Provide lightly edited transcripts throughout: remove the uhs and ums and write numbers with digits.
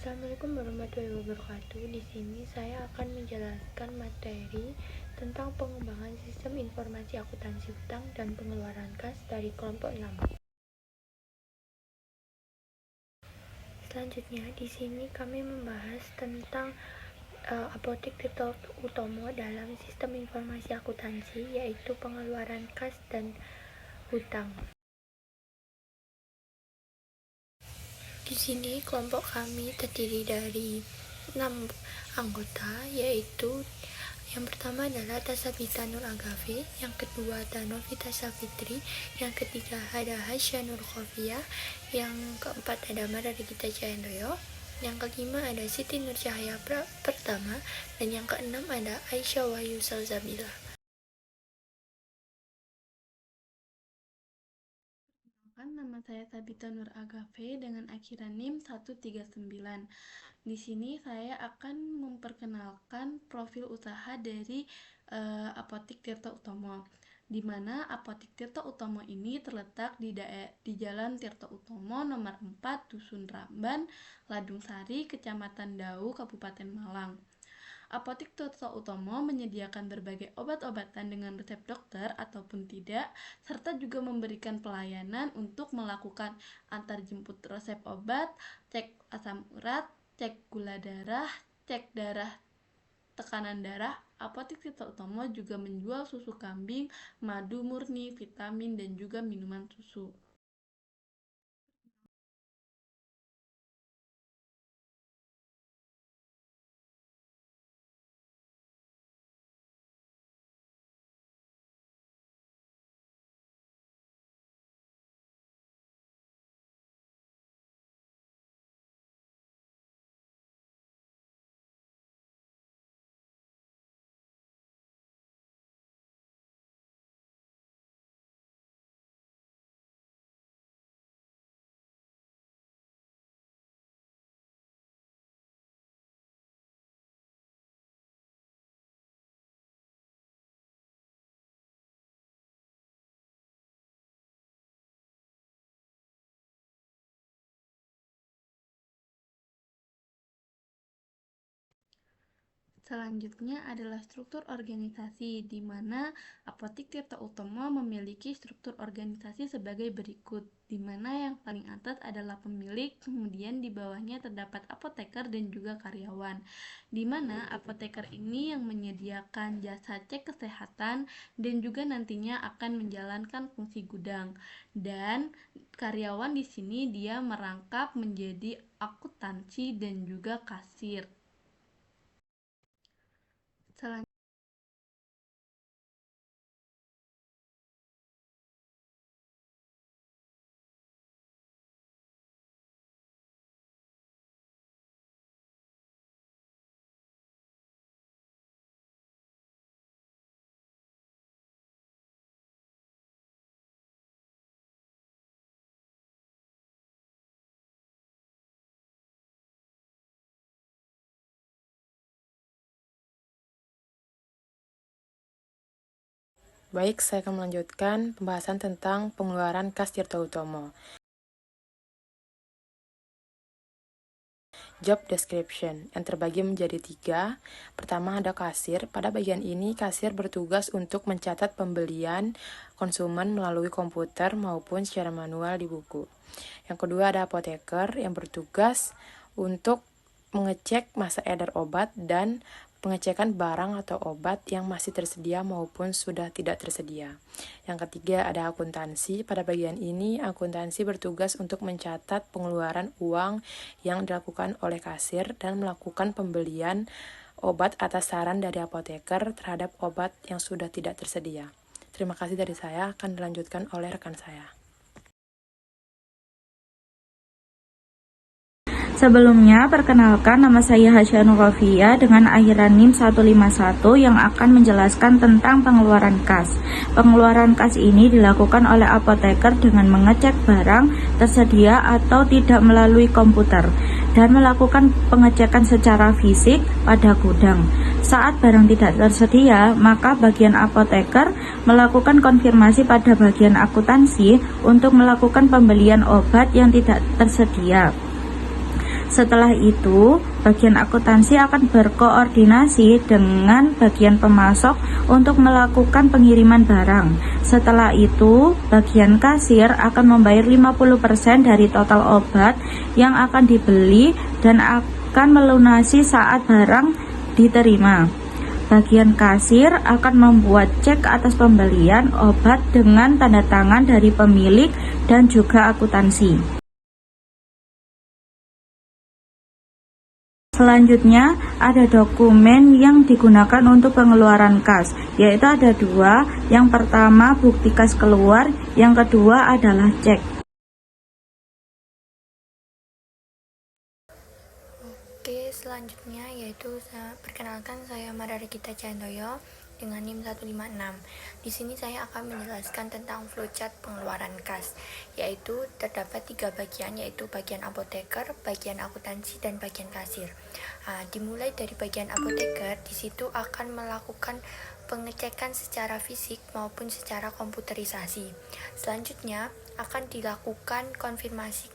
Assalamualaikum warahmatullahi wabarakatuh. Di sini saya akan menjelaskan materi tentang pengembangan sistem informasi akuntansi utang dan pengeluaran kas dari kelompok 6. Selanjutnya, di sini kami membahas tentang Apotek Tirto Utomo dalam sistem informasi akuntansi, yaitu pengeluaran kas dan hutang. Di sini kelompok kami terdiri dari 6 anggota, yaitu yang pertama adalah Tasabita Nur Agafe, yang kedua ada Novita Safitri, yang ketiga ada Hasya Nur Khofiyah, yang keempat ada Mararigita Cahendoyo, yang kelima ada Siti Nur Cahaya Pertama, dan yang keenam ada Aisyah Wahyu Salzabila. Nama saya Sabita Nur Agafe dengan akhiran NIM 139. Di sini saya akan memperkenalkan profil usaha dari Apotek Tirto Utomo, di mana Apotek Tirto Utomo ini terletak di Jalan Tirto Utomo nomor 4, Dusun Ramban, Ladung Sari, Kecamatan Dau, Kabupaten Malang. Apotek Tirto Utomo menyediakan berbagai obat-obatan dengan resep dokter ataupun tidak, serta juga memberikan pelayanan untuk melakukan antarjemput resep obat, cek asam urat, cek gula darah, cek darah, tekanan darah. Apotek Tirto Utomo juga menjual susu kambing, madu murni, vitamin, dan juga minuman susu. Selanjutnya adalah struktur organisasi, di mana Apotek Tirto Utomo memiliki struktur organisasi sebagai berikut, di mana yang paling atas adalah pemilik, kemudian di bawahnya terdapat apoteker dan juga karyawan, di mana apoteker ini yang menyediakan jasa cek kesehatan dan juga nantinya akan menjalankan fungsi gudang, dan karyawan di sini dia merangkap menjadi akuntansi dan juga kasir. Selanjutnya Baik, saya akan melanjutkan pembahasan tentang pengeluaran kas Tirto Utomo. Job description yang terbagi menjadi 3. Pertama ada kasir. Pada bagian ini, kasir bertugas untuk mencatat pembelian konsumen melalui komputer maupun secara manual di buku. Yang kedua ada apoteker yang bertugas untuk mengecek masa edar obat dan pengecekan barang atau obat yang masih tersedia maupun sudah tidak tersedia. Yang ketiga ada akuntansi. Pada bagian ini, akuntansi bertugas untuk mencatat pengeluaran uang yang dilakukan oleh kasir dan melakukan pembelian obat atas saran dari apoteker terhadap obat yang sudah tidak tersedia. Terima kasih dari saya, akan dilanjutkan oleh rekan saya. Sebelumnya, perkenalkan nama saya Hasya Nur Khofiyah dengan akhiran NIM 151 yang akan menjelaskan tentang pengeluaran kas. Pengeluaran kas ini dilakukan oleh apoteker dengan mengecek barang tersedia atau tidak melalui komputer dan melakukan pengecekan secara fisik pada gudang. Saat barang tidak tersedia, maka bagian apoteker melakukan konfirmasi pada bagian akuntansi untuk melakukan pembelian obat yang tidak tersedia. Setelah itu, bagian akuntansi akan berkoordinasi dengan bagian pemasok untuk melakukan pengiriman barang. Setelah itu, bagian kasir akan membayar 50% dari total obat yang akan dibeli dan akan melunasi saat barang diterima. Bagian kasir akan membuat cek atas pembelian obat dengan tanda tangan dari pemilik dan juga akuntansi. Selanjutnya, ada dokumen yang digunakan untuk pengeluaran kas, yaitu ada dua. Yang pertama, bukti kas keluar, yang kedua adalah cek. Oke, selanjutnya yaitu perkenalkan saya Mararikita Candoyo dengan NIM 156. Di sini saya akan menjelaskan tentang flowchart pengeluaran kas, yaitu terdapat 3 bagian, yaitu bagian apoteker, bagian akuntansi, dan bagian kasir. Dimulai dari bagian apoteker, di situ akan melakukan pengecekan secara fisik maupun secara komputerisasi. Selanjutnya akan dilakukan konfirmasi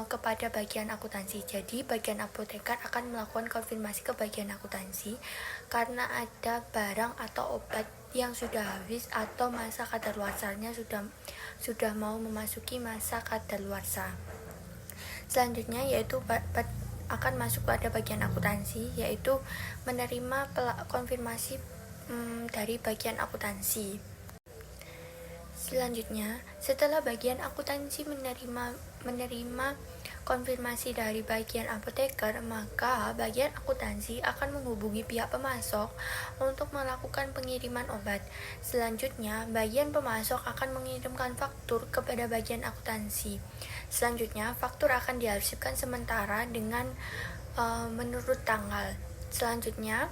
kepada bagian akuntansi. Jadi bagian apoteker akan melakukan konfirmasi ke bagian akuntansi karena ada barang atau obat yang sudah habis atau masa kadaluarsanya sudah mau memasuki masa kadaluarsa. Selanjutnya yaitu akan masuk pada bagian akuntansi, yaitu menerima konfirmasi dari bagian akuntansi. Selanjutnya, setelah bagian akuntansi menerima konfirmasi dari bagian apoteker, maka bagian akuntansi akan menghubungi pihak pemasok untuk melakukan pengiriman obat. Selanjutnya, bagian pemasok akan mengirimkan faktur kepada bagian akuntansi. Selanjutnya, faktur akan diarsipkan sementara dengan menurut tanggal. Selanjutnya,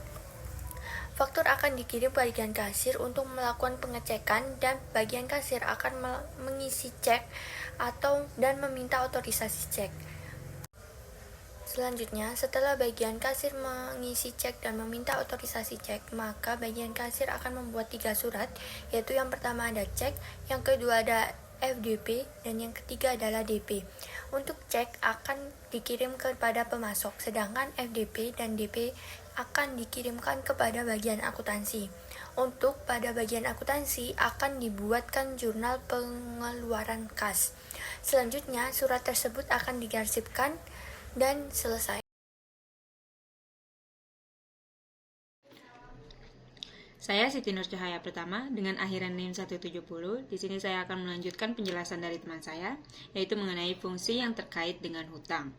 faktur akan dikirim bagian kasir untuk melakukan pengecekan dan bagian kasir akan mengisi cek dan meminta otorisasi cek. Selanjutnya, setelah bagian kasir mengisi cek dan meminta otorisasi cek, maka bagian kasir akan membuat 3 surat, yaitu yang pertama ada cek, yang kedua ada FDP, dan yang ketiga adalah DP. Untuk cek akan dikirim kepada pemasok, sedangkan FDP dan DP akan dikirimkan kepada bagian akuntansi. Untuk pada bagian akuntansi akan dibuatkan jurnal pengeluaran kas. Selanjutnya, surat tersebut akan diarsipkan dan selesai. Saya Siti Nur Cahaya Pertama dengan akhiran NIM 170. Di sini saya akan melanjutkan penjelasan dari teman saya, yaitu mengenai fungsi yang terkait dengan hutang.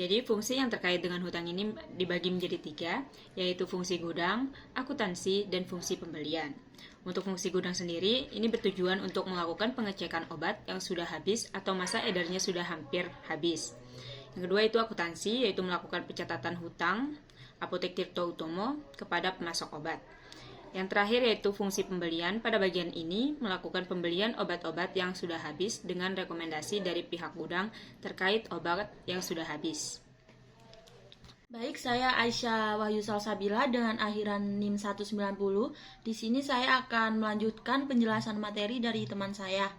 Jadi fungsi yang terkait dengan hutang ini dibagi menjadi 3, yaitu fungsi gudang, akuntansi, dan fungsi pembelian. Untuk fungsi gudang sendiri, ini bertujuan untuk melakukan pengecekan obat yang sudah habis atau masa edarnya sudah hampir habis. Yang kedua itu akuntansi, yaitu melakukan pencatatan hutang Apotek Tirto Utomo kepada pemasok obat. Yang terakhir yaitu fungsi pembelian. Pada bagian ini melakukan pembelian obat-obat yang sudah habis dengan rekomendasi dari pihak gudang terkait obat yang sudah habis. Baik, saya Aisyah Wahyu Salsabila dengan akhiran NIM 190. Di sini saya akan melanjutkan penjelasan materi dari teman saya.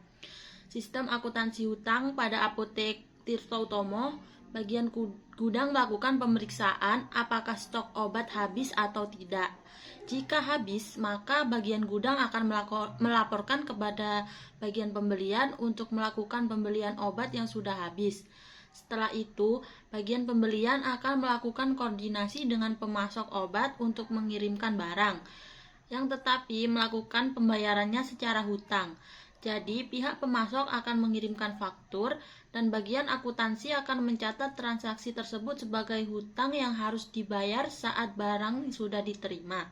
Sistem akuntansi hutang pada Apotek Tirto Utomo. Bagian gudang melakukan pemeriksaan apakah stok obat habis atau tidak. Jika habis, maka bagian gudang akan melaporkan kepada bagian pembelian untuk melakukan pembelian obat yang sudah habis. Setelah itu, bagian pembelian akan melakukan koordinasi dengan pemasok obat untuk mengirimkan barang, yang tetapi melakukan pembayarannya secara hutang. Jadi, pihak pemasok akan mengirimkan faktur dan bagian akuntansi akan mencatat transaksi tersebut sebagai hutang yang harus dibayar saat barang sudah diterima.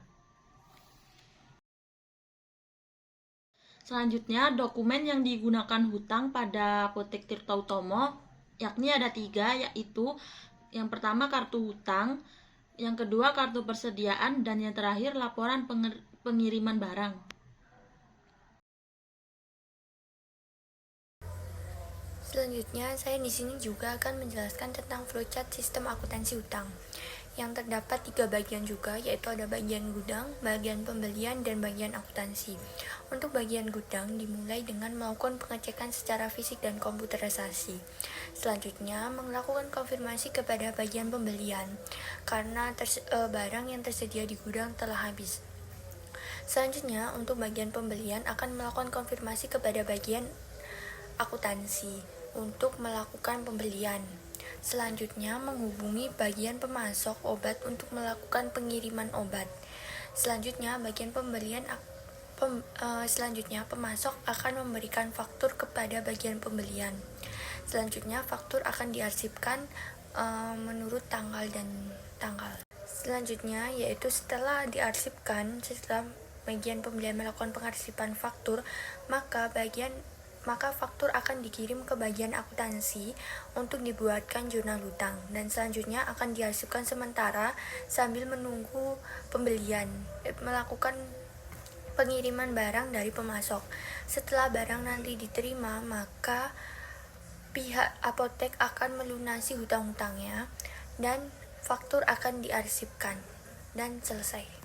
Selanjutnya, dokumen yang digunakan hutang pada Apotek Tirta Utomo yakni ada 3, yaitu yang pertama kartu hutang, yang kedua kartu persediaan, dan yang terakhir laporan pengiriman barang. Selanjutnya, saya di sini juga akan menjelaskan tentang flowchart sistem akuntansi hutang yang terdapat 3 bagian juga, yaitu ada bagian gudang, bagian pembelian, dan bagian akuntansi. Untuk bagian gudang dimulai dengan melakukan pengecekan secara fisik dan komputerisasi. Selanjutnya, melakukan konfirmasi kepada bagian pembelian karena barang yang tersedia di gudang telah habis. Selanjutnya, untuk bagian pembelian akan melakukan konfirmasi kepada bagian akuntansi untuk melakukan pembelian. Selanjutnya, menghubungi bagian pemasok obat untuk melakukan pengiriman obat. Selanjutnya, pemasok akan memberikan faktur kepada bagian pembelian. Selanjutnya, faktur akan diarsipkan menurut tanggal dan tanggal. Selanjutnya, yaitu setelah diarsipkan, setelah bagian pembelian melakukan pengarsipan faktur, maka faktur akan dikirim ke bagian akuntansi untuk dibuatkan jurnal hutang, dan selanjutnya akan diarsipkan sementara sambil menunggu pembelian melakukan pengiriman barang dari pemasok. Setelah barang nanti diterima, maka pihak apotek akan melunasi hutang-hutangnya dan faktur akan diarsipkan dan selesai.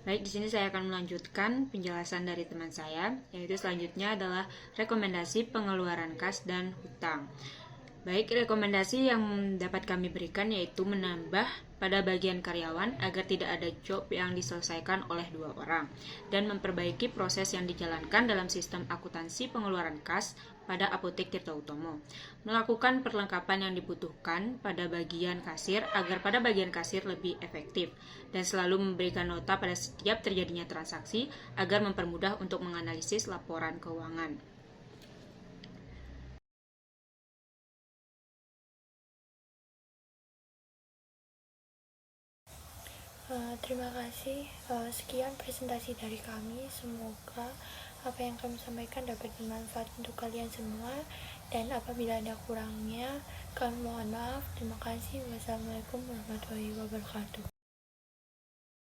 Baik, di sini saya akan melanjutkan penjelasan dari teman saya, yaitu selanjutnya adalah rekomendasi pengeluaran kas dan hutang. Baik, rekomendasi yang dapat kami berikan yaitu menambah pada bagian karyawan agar tidak ada job yang diselesaikan oleh 2 orang, dan memperbaiki proses yang dijalankan dalam sistem akuntansi pengeluaran kas pada Apotek Tirta Utomo. Melakukan perlengkapan yang dibutuhkan pada bagian kasir agar pada bagian kasir lebih efektif, dan selalu memberikan nota pada setiap terjadinya transaksi agar mempermudah untuk menganalisis laporan keuangan. Terima kasih. Sekian presentasi dari kami. Semoga apa yang kami sampaikan dapat bermanfaat untuk kalian semua. Dan apabila ada kurangnya, kami mohon maaf. Terima kasih. Wassalamualaikum warahmatullahi wabarakatuh.